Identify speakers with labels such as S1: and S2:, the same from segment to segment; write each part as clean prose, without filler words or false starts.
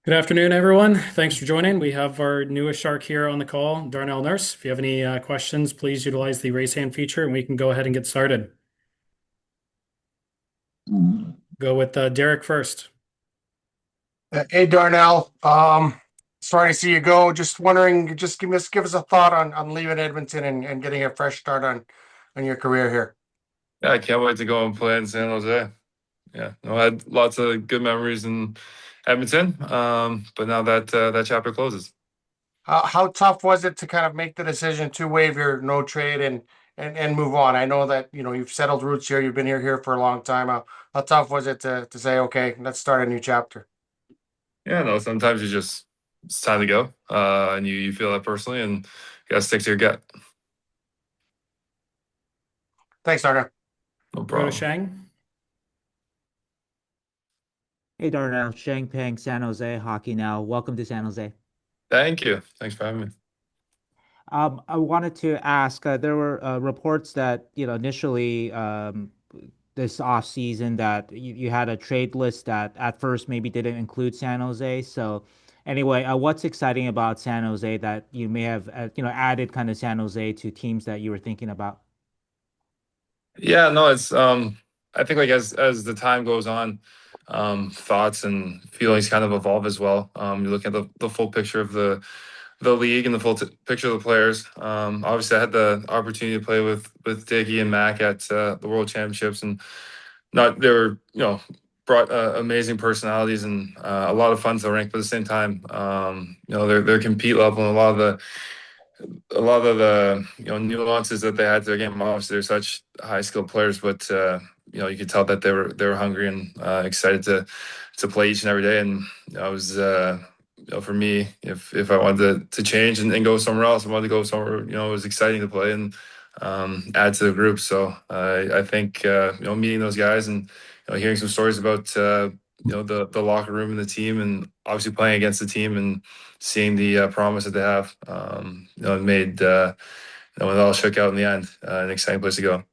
S1: Good afternoon, everyone. Thanks for joining. We have our newest shark here on the call, Darnell Nurse. If you have any questions, please utilize the raise hand feature and we can go ahead and get started. Go with Derek first.
S2: Hey Darnell, sorry to see you go. Just wondering, just give us a thought on leaving Edmonton and getting a fresh start on your career here.
S3: Yeah, I can't wait to go and play in San Jose. Yeah, no, I had lots of good memories in Edmonton. But now that chapter closes.
S2: How tough was it to kind of make the decision to waive your no trade and move on? I know that you've settled roots here. You've been here for a long time. How tough was it to say, okay, let's start a new chapter?
S3: Yeah, no, sometimes it's time to go. And you feel that personally, and you gotta stick to your gut.
S2: Thanks, Darnell.
S3: No
S1: Go to
S3: problem.
S1: Shang.
S4: Hey Darnell, Shang Peng, San Jose Hockey Now. Welcome to San Jose.
S3: Thank you. Thanks for having me.
S4: I wanted to ask, there were reports that, initially this off season that you had a trade list that at first maybe didn't include San Jose. So anyway, what's exciting about San Jose that you may have, added kind of San Jose to teams that you were thinking about?
S3: Yeah, no, it's I think like as the time goes on, thoughts and feelings kind of evolve as well. You look at the full picture of the league and the full picture of the players. Obviously, I had the opportunity to play with Diggy and Mac at the World Championships, and not they were brought amazing personalities and a lot of fun to rank. But at the same time, their compete level and a lot of the nuances that they had to their game. Obviously, they're such high skilled players, but you could tell that they were hungry and excited to play each and every day. And I was. For me, if I wanted to change and go somewhere else, I wanted to go somewhere, it was exciting to play and add to the group. So I think, meeting those guys and hearing some stories about, the locker room and the team and obviously playing against the team and seeing the promise that they have, it made, when it all shook out in the end, an exciting place to go.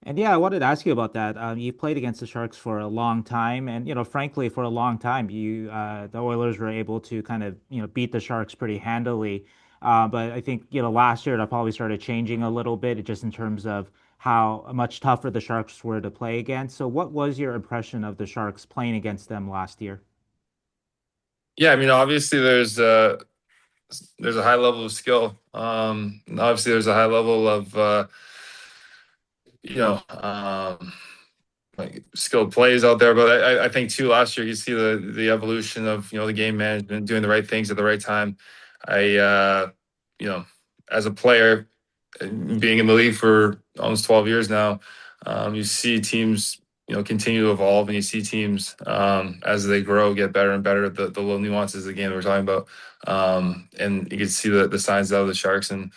S4: And yeah, I wanted to ask you about that. You played against the Sharks for a long time, and frankly, for a long time, the Oilers were able to kind of beat the Sharks pretty handily. But I think last year that probably started changing a little bit, just in terms of how much tougher the Sharks were to play against. So, what was your impression of the Sharks playing against them last year?
S3: Yeah, I mean, obviously there's a high level of skill. And obviously there's a high level of, you know, um, like skilled plays out there. But I think too last year you see the evolution of the game management, doing the right things at the right time. I you know as a player, being in the league for almost 12 years now, you see teams continue to evolve, and you see teams as they grow get better and better at the little nuances of the game that we're talking about. And you can see the signs out of the Sharks, and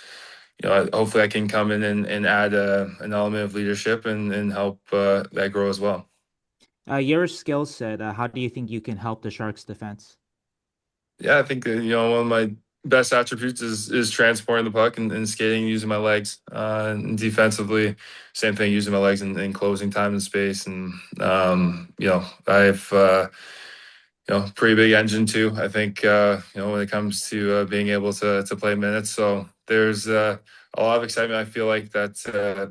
S3: hopefully I can come in and add an element of leadership and help that grow as well.
S4: Your skill set, how do you think you can help the Sharks defense?
S3: Yeah, I think one of my best attributes is transporting the puck and skating using my legs. And defensively, same thing, using my legs and closing time and space. And I have pretty big engine too. I think when it comes to being able to play minutes. So there's a lot of excitement. I feel like that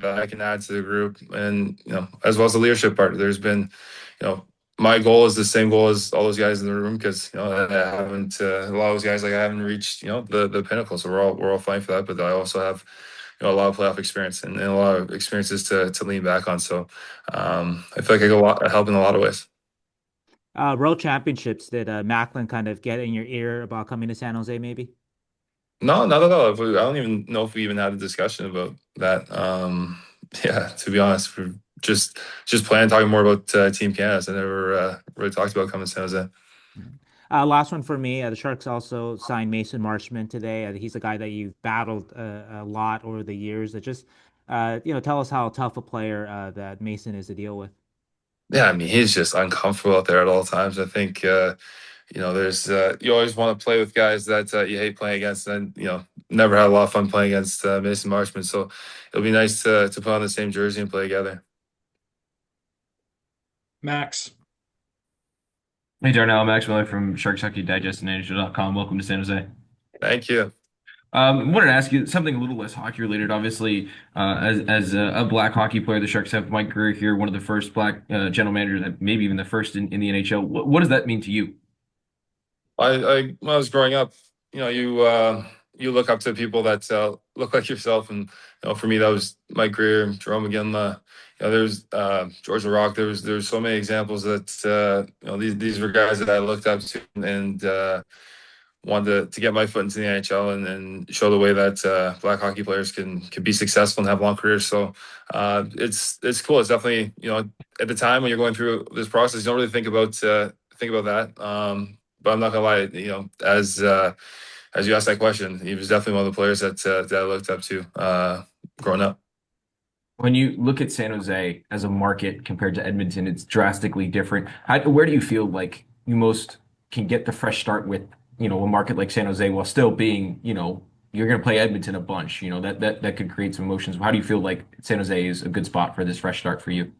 S3: I can add to the group, and as well as the leadership part. There's been you know my goal is the same goal as all those guys in the room, because I haven't a lot of those guys, like, I haven't reached the pinnacle. So we're all fighting for that. But I also have a lot of playoff experience and a lot of experiences to lean back on. So I feel like I go help in a lot of ways.
S4: World Championships, did Macklin kind of get in your ear about coming to San Jose, maybe?
S3: No, not at all. I don't even know if we even had a discussion about that. Yeah, to be honest, we're just planning talking more about Team Canada. So I never really talked about coming to San Jose.
S4: Mhm. Last one for me. The Sharks also signed Mason Marchment today. He's a guy that you've battled a lot over the years. Just tell us how tough a player that Mason is to deal with.
S3: Yeah, I mean, he's just uncomfortable out there at all times. I think there's you always want to play with guys that you hate playing against, and never had a lot of fun playing against Mason Marchment. So it'll be nice to put on the same jersey and play together.
S1: Max.
S5: Hey Darnell, I'm Max Miller from Sharks Hockey Digest and NHL.com. Welcome to San Jose.
S3: Thank you.
S5: I wanted to ask you something a little less hockey related. Obviously, as a black hockey player, the Sharks have my career here, one of the first black general managers, and maybe even the first in the NHL. What does that mean to you?
S3: I when I was growing up, you look up to people that look like yourself, and for me that was my career. Jerome McGinley, there's George LaRock. There's so many examples that these were guys that I looked up to and wanted to get my foot into the NHL and show the way that black hockey players can be successful and have long careers. So it's cool. It's definitely at the time when you're going through this process, you don't really think about that. But I'm not gonna lie, as you asked that question, he was definitely one of the players that I looked up to growing up.
S5: When you look at San Jose as a market compared to Edmonton, it's drastically different. Where do you feel like you most can get the fresh start with, a market like San Jose while still being, you're going to play Edmonton a bunch, that could create some emotions. How do you feel like San Jose is a good spot for this fresh start for you?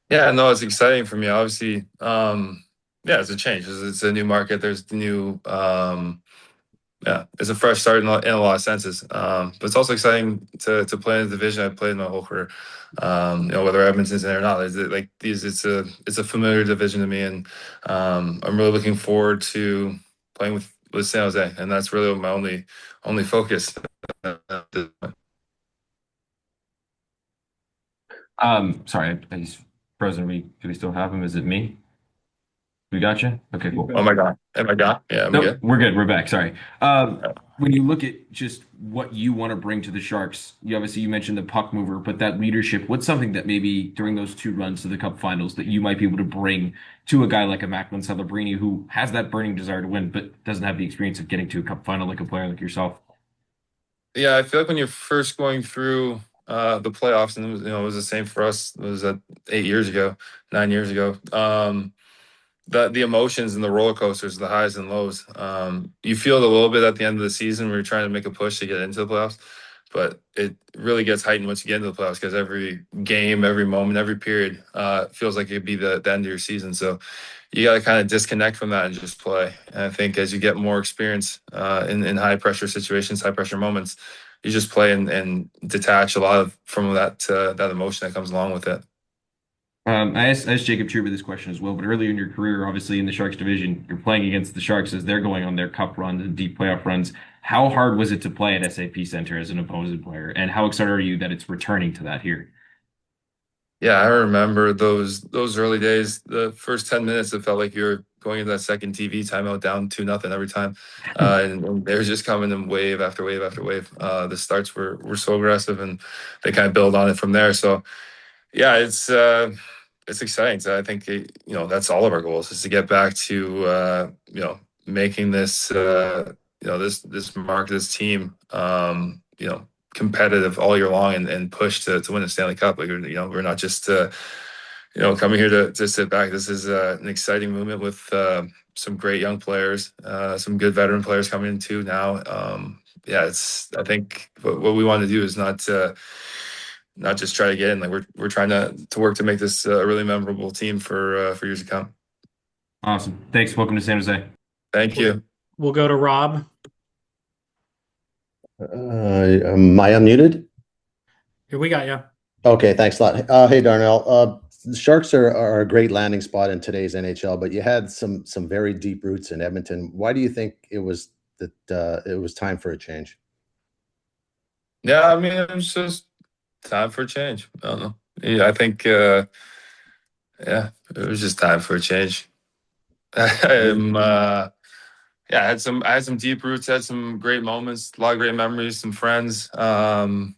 S3: Yeah, no, it's exciting for me. Obviously, yeah, it's a change. It's a new market. There's new yeah, it's a fresh start in a lot of senses. But it's also exciting to play in the division I played in my whole career. Whether Edmonton's in there or not, it's a familiar division to me, and I'm really looking forward to playing with San Jose, and that's really my only focus.
S5: Sorry, he's frozen. Do we still have him? Is it me? We got you? Okay, cool.
S3: Oh my God, am I gone? Yeah, am I
S5: Nope,
S3: good?
S5: we're good. We're back. Sorry. When you look at just what you want to bring to the Sharks, you mentioned the puck mover, but that leadership, what's something that maybe during those two runs to the Cup Finals that you might be able to bring to a guy like a Macklin Celebrini who has that burning desire to win, but doesn't have the experience of getting to a Cup Final like a player like yourself?
S3: Yeah, I feel like when you're first going through the playoffs, and it was the same for us. It was 8 years ago, 9 years ago. The emotions and the roller coasters, the highs and lows. You feel it a little bit at the end of the season where you're trying to make a push to get into the playoffs, but it really gets heightened once you get into the playoffs because every game, every moment, every period feels like it'd be the end of your season. So you got to kind of disconnect from that and just play. And I think as you get more experience in high pressure situations, high pressure moments, you just play and detach a lot of from that emotion that comes along with it.
S5: I asked Jacob Trouba this question as well, but earlier in your career, obviously in the Sharks division, you're playing against the Sharks as they're going on their cup runs and deep playoff runs. How hard was it to play at SAP Center as an opposing player? And how excited are you that it's returning to that here?
S3: Yeah, I remember those early days. The first 10 minutes, it felt like you're going into that second TV timeout down 2-0 every time, and they were just coming in wave after wave after wave. The starts were so aggressive, and they kind of build on it from there. So yeah, it's exciting. So I think that's all of our goals is to get back to making this this mark this team competitive all year long and push to win the Stanley Cup. Like we're not just coming here to sit back. This is an exciting movement with some great young players, some good veteran players coming in too now. Yeah, I think what we want to do is not just try to get in. Like we're trying to work to make this a really memorable team for years to come.
S5: Awesome. Thanks. Welcome to San Jose.
S3: Thank you.
S1: We'll go to Rob.
S6: Am I unmuted?
S1: Here we got you.
S6: Okay, thanks a lot. Hey, Darnell. The Sharks are a great landing spot in today's NHL, but you had some very deep roots in Edmonton. Why do you think it was time for a change?
S3: Yeah, I mean, it was just time for a change. I don't know. Yeah, I think yeah, it was just time for a change. I'm yeah, I had some deep roots, had some great moments, a lot of great memories, some friends, some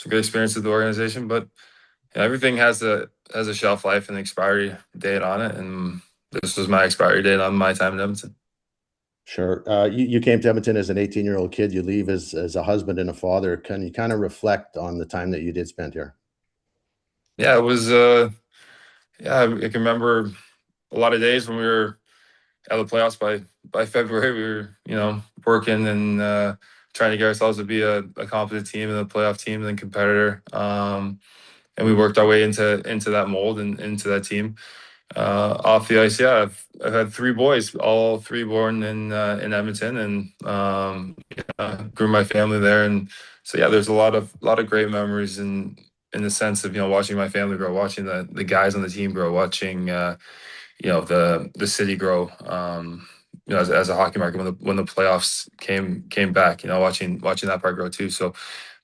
S3: good experience with the organization, but everything has a shelf life and expiry date on it, and this was my expiry date on my time in Edmonton.
S6: Sure. You came to Edmonton as an 18-year-old kid. You leave as a husband and a father. Can you kind of reflect on the time that you did spend here?
S3: Yeah, it was yeah, I can remember a lot of days when we were out of the playoffs by February. We were, working and trying to get ourselves to be a competent team and a playoff team and competitor. And we worked our way into that mold and into that team. Off the ice, yeah, I've had three boys, all three born in Edmonton, and grew my family there, and so yeah, there's a lot of great memories in the sense of watching my family grow, watching the guys on the team grow, watching the city grow. As a hockey market when the playoffs came back, watching that part grow too. So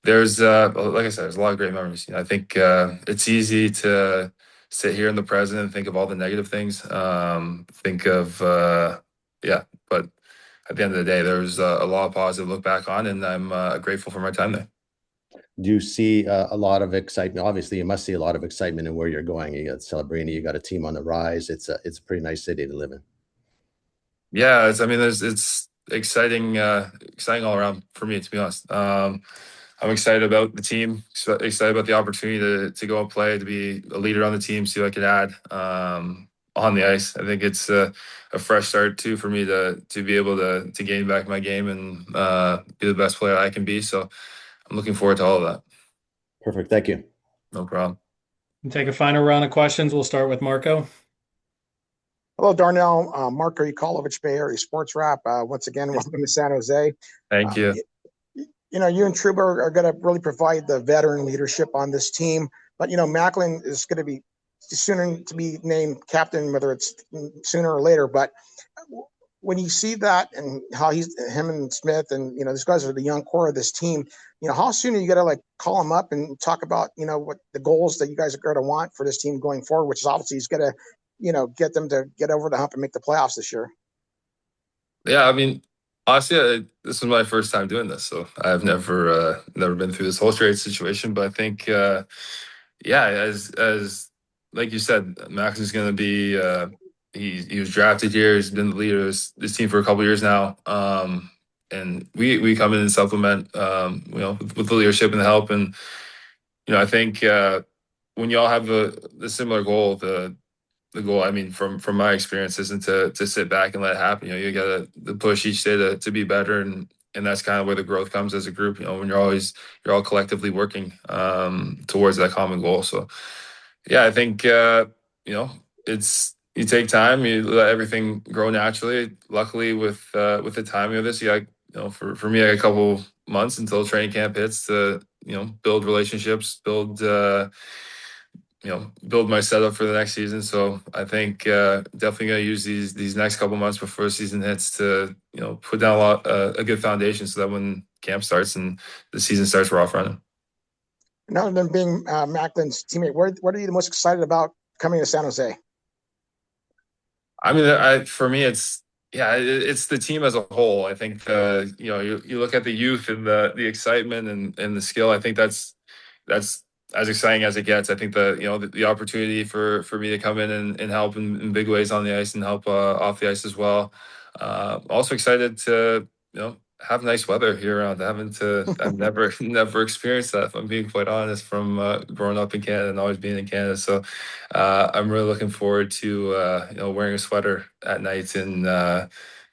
S3: there's like I said, there's a lot of great memories. I think it's easy to sit here in the present and think of all the negative things. Think of yeah, but at the end of the day, there's a lot of positive to look back on, and I'm grateful for my time there.
S6: Do you see a lot of excitement? Obviously, you must see a lot of excitement in where you're going. You got Celebrini, you got a team on the rise. It's a pretty nice city to live in.
S3: Yeah, it's exciting, exciting all around for me, to be honest. I'm excited about the team, excited about the opportunity to go and play, to be a leader on the team, see what I could add on the ice. I think it's a fresh start too for me to be able to gain back my game and be the best player I can be. So I'm looking forward to all of that.
S6: Perfect. Thank you.
S3: No problem.
S1: We'll take a final round of questions. We'll start with Marco.
S7: Hello, Darnell. Marco Yukolovich, Bay Area Sports Wrap. Once again, welcome to San Jose.
S3: Thank you.
S7: You and Trouba are going to really provide the veteran leadership on this team. But, Macklin is going to be sooner to be named captain, whether it's sooner or later. But when you see that and how him and Smith and, these guys are the young core of this team, how soon are you going to call him up and talk about, what the goals that you guys are going to want for this team going forward, which is obviously he's going to, get them to get over the hump and make the playoffs this year.
S3: Yeah, I mean, honestly, this was my first time doing this, so I've never been through this whole trade situation. But I think, yeah, as like you said, Max is going to be. He was drafted here. He's been the leader of this team for a couple of years now. And we come in and supplement, with the leadership and the help. And I think when you all have the similar goal, the goal, I mean, from my experience, isn't to sit back and let it happen. You got to push each day to be better, and that's kind of where the growth comes as a group. When you're all collectively working towards that common goal. So, yeah, I think it's you take time, you let everything grow naturally. Luckily, with the timing of this, for me, I got a couple months until training camp hits to build relationships, build my setup for the next season. So I think definitely going to use these next couple months before the season hits to put down a good foundation so that when camp starts and the season starts, we're off running.
S7: Now, than being Macklin's teammate, what are you the most excited about coming to San Jose?
S3: I mean, for me, it's the team as a whole. I think you look at the youth and the excitement and the skill. I think that's as exciting as it gets. I think the opportunity for me to come in and help in big ways on the ice and help off the ice as well. Also excited to have nice weather here around. I've never experienced that, if I'm being quite honest, from growing up in Canada and always being in Canada. So I'm really looking forward to wearing a sweater at night in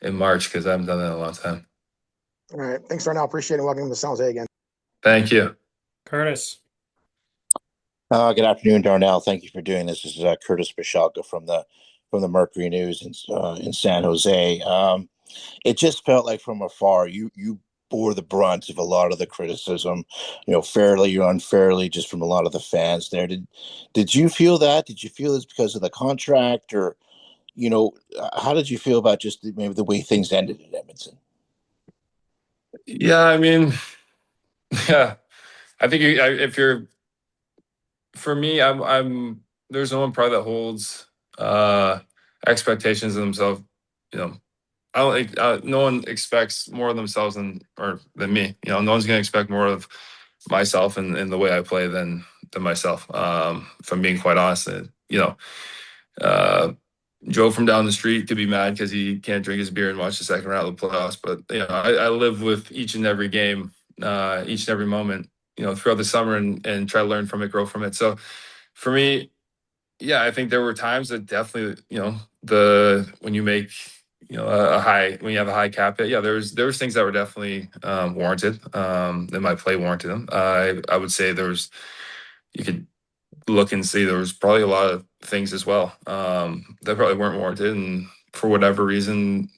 S3: March, because I haven't done that in a long time.
S7: All right, thanks, Darnell. Appreciate it. Welcome to San Jose again.
S3: Thank you,
S1: Curtis.
S8: Good afternoon, Darnell. Thank you for doing this. This is Curtis Bishalka from the Mercury News in San Jose. It just felt like from afar you bore the brunt of a lot of the criticism, fairly or unfairly, just from a lot of the fans there. Did you feel that? Did you feel it's because of the contract, or how did you feel about just maybe the way things ended in Edmonton?
S3: Yeah, I mean, yeah, I think if you're. For me, I'm there's no one probably that holds expectations of themselves. I don't think no one expects more of themselves than me. No one's gonna expect more of myself and the way I play than myself. If I'm being quite honest, Joe from down the street could be mad because he can't drink his beer and watch the second round of the playoffs. But I live with each and every game, each and every moment, throughout the summer and try to learn from it, grow from it. So for me, yeah, I think there were times that definitely, when you make, when you have a high cap hit, yeah, there was things that were definitely warranted. That my play warranted them. I would say you could look and see there was probably a lot of things as well that probably weren't warranted, and for whatever reason,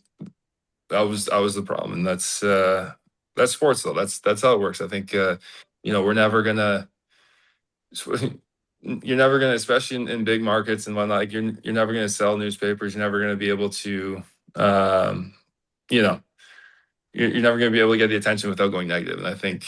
S3: that was the problem, and that's sports though. That's how it works. I think we're never gonna. You're never gonna, especially in big markets and whatnot. Like you're never gonna sell newspapers. You're never gonna be able to, you know, you're never going to be able to get the attention without going negative. And I think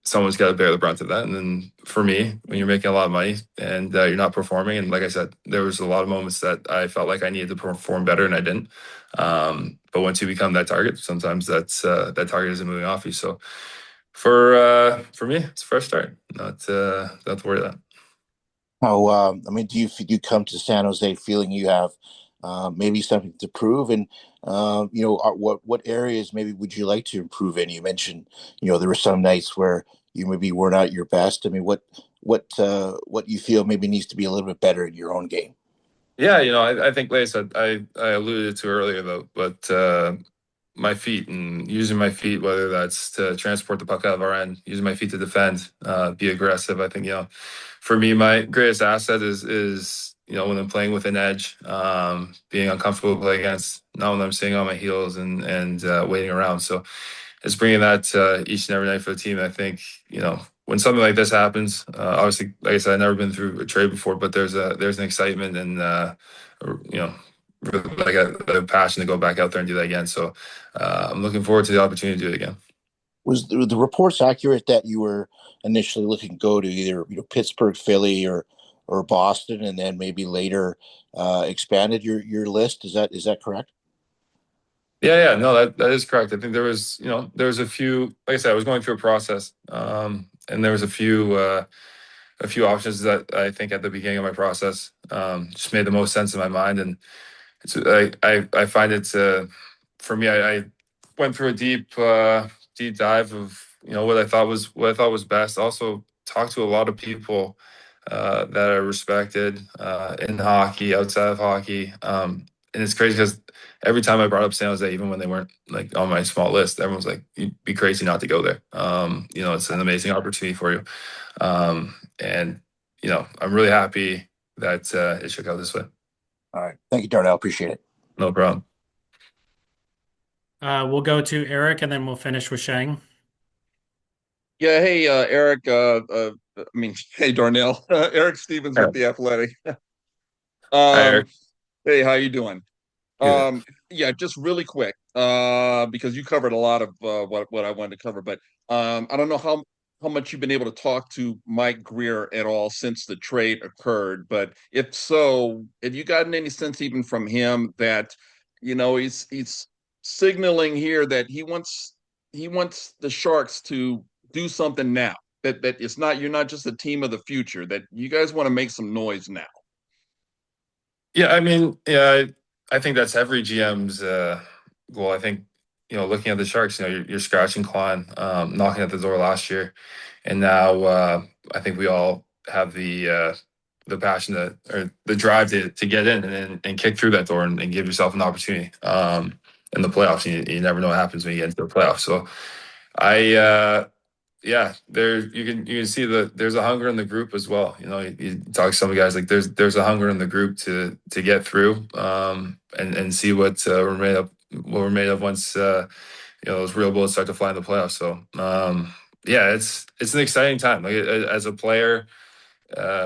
S3: someone's got to bear the brunt of that. And then for me, when you're making a lot of money and you're not performing, and like I said, there was a lot of moments that I felt like I needed to perform better and I didn't. But once you become that target, sometimes that target isn't moving off you. So for me, it's a fresh start. Not to worry about that.
S8: How, I mean, do you come to San Jose feeling you have maybe something to prove? And what areas maybe would you like to improve in? You mentioned, there were some nights where you maybe weren't at your best. I mean, what you feel maybe needs to be a little bit better in your own game?
S3: Yeah, I think, like I said, I alluded to earlier though, but my feet and using my feet, whether that's to transport the puck out of our end, using my feet to defend, be aggressive. I think, for me, my greatest asset is when I'm playing with an edge, being uncomfortable to play against, not when I'm sitting on my heels and waiting around. So it's bringing that each and every night for the team. I think, when something like this happens, obviously, like I said, I've never been through a trade before, but there's an excitement and, like a passion to go back out there and do that again. So I'm looking forward to the opportunity to do it again.
S8: Was the reports accurate that you were initially looking to go to either Pittsburgh, Philly, or Boston, and then maybe later expanded your list? Is that correct?
S3: Yeah, no, that is correct. I think there was a few. Like I said, I was going through a process, and there was a few options that I think at the beginning of my process just made the most sense in my mind, and I find it for me. I went through a deep dive of what I thought was best. Also talked to a lot of people that I respected in hockey, outside of hockey. And it's crazy because every time I brought up San Jose, even when they weren't like on my small list, everyone's like, "You'd be crazy not to go there." It's an amazing opportunity for you, and I'm really happy that it shook out this way.
S8: All right, thank you, Darnell. Appreciate it.
S3: No problem.
S1: We'll go to Eric and then we'll finish with Shang.
S9: Yeah, hey, Eric. Hey, Darnell. Eric Stevens
S3: Yeah.
S9: with The Athletic.
S3: Hi, Eric.
S9: Hey, how you doing?
S3: Good.
S9: Yeah, just really quick, because you covered a lot of what I wanted to cover, but I don't know how much you've been able to talk to Mike Greer at all since the trade occurred, but if so, have you gotten any sense even from him that he's signaling here that he wants the Sharks to do something now, that it's not, you're not just a team of the future, that you guys want to make some noise now?
S3: Yeah, I mean, yeah, I think that's every GM's goal. I think, looking at the Sharks, you're scratching, clawing, knocking at the door last year, and now I think we all have the passion or the drive to get in and kick through that door and give yourself an opportunity in the playoffs. You never know what happens when you get into the playoffs. So yeah, there you can see there's a hunger in the group as well. You talk to some of the guys, like there's a hunger in the group to get through and see what we're made of once those real bullets start to fly in the playoffs. So yeah, it's an exciting time. Like as a player,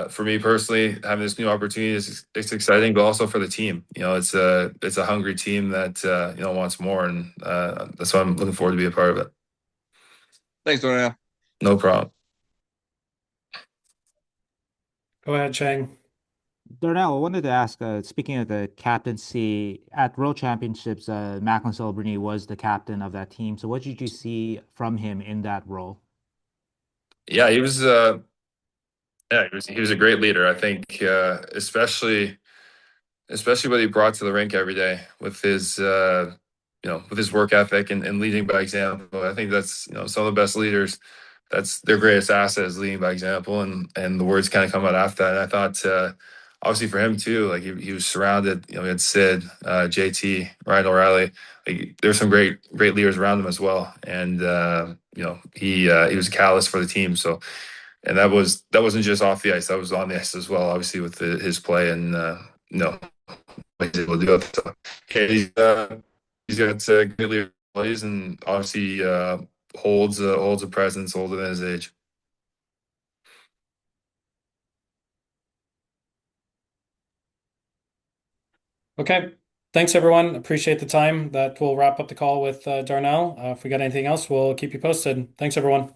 S3: for me personally, having this new opportunity it's exciting, but also for the team. It's a hungry team that wants more, and that's why I'm looking forward to be a part of it.
S9: Thanks, Darnell.
S3: No problem.
S1: Go ahead, Shang.
S4: Darnell, I wanted to ask, speaking of the captaincy, at World Championships, Macklin Celebrini was the captain of that team. So what did you see from him in that role?
S3: Yeah, he was a great leader. I think, especially what he brought to the rink every day with his with his work ethic and leading by example. I think that's some of the best leaders. That's their greatest asset, is leading by example, and the words kind of come out after that. And I thought, obviously for him too, like he was surrounded. He had Sid, JT, Ryan O'Reilly. Like there's some great leaders around him as well. And he was a catalyst for the team. So and that wasn't just off the ice; that was on the ice as well. Obviously, with his play and what he's able to do. So, yeah, he's got great leadership qualities, and obviously holds a presence older than his age.
S1: Okay. Thanks, everyone. Appreciate the time. That will wrap up the call with Darnell. If we got anything else, we'll keep you posted. Thanks, everyone.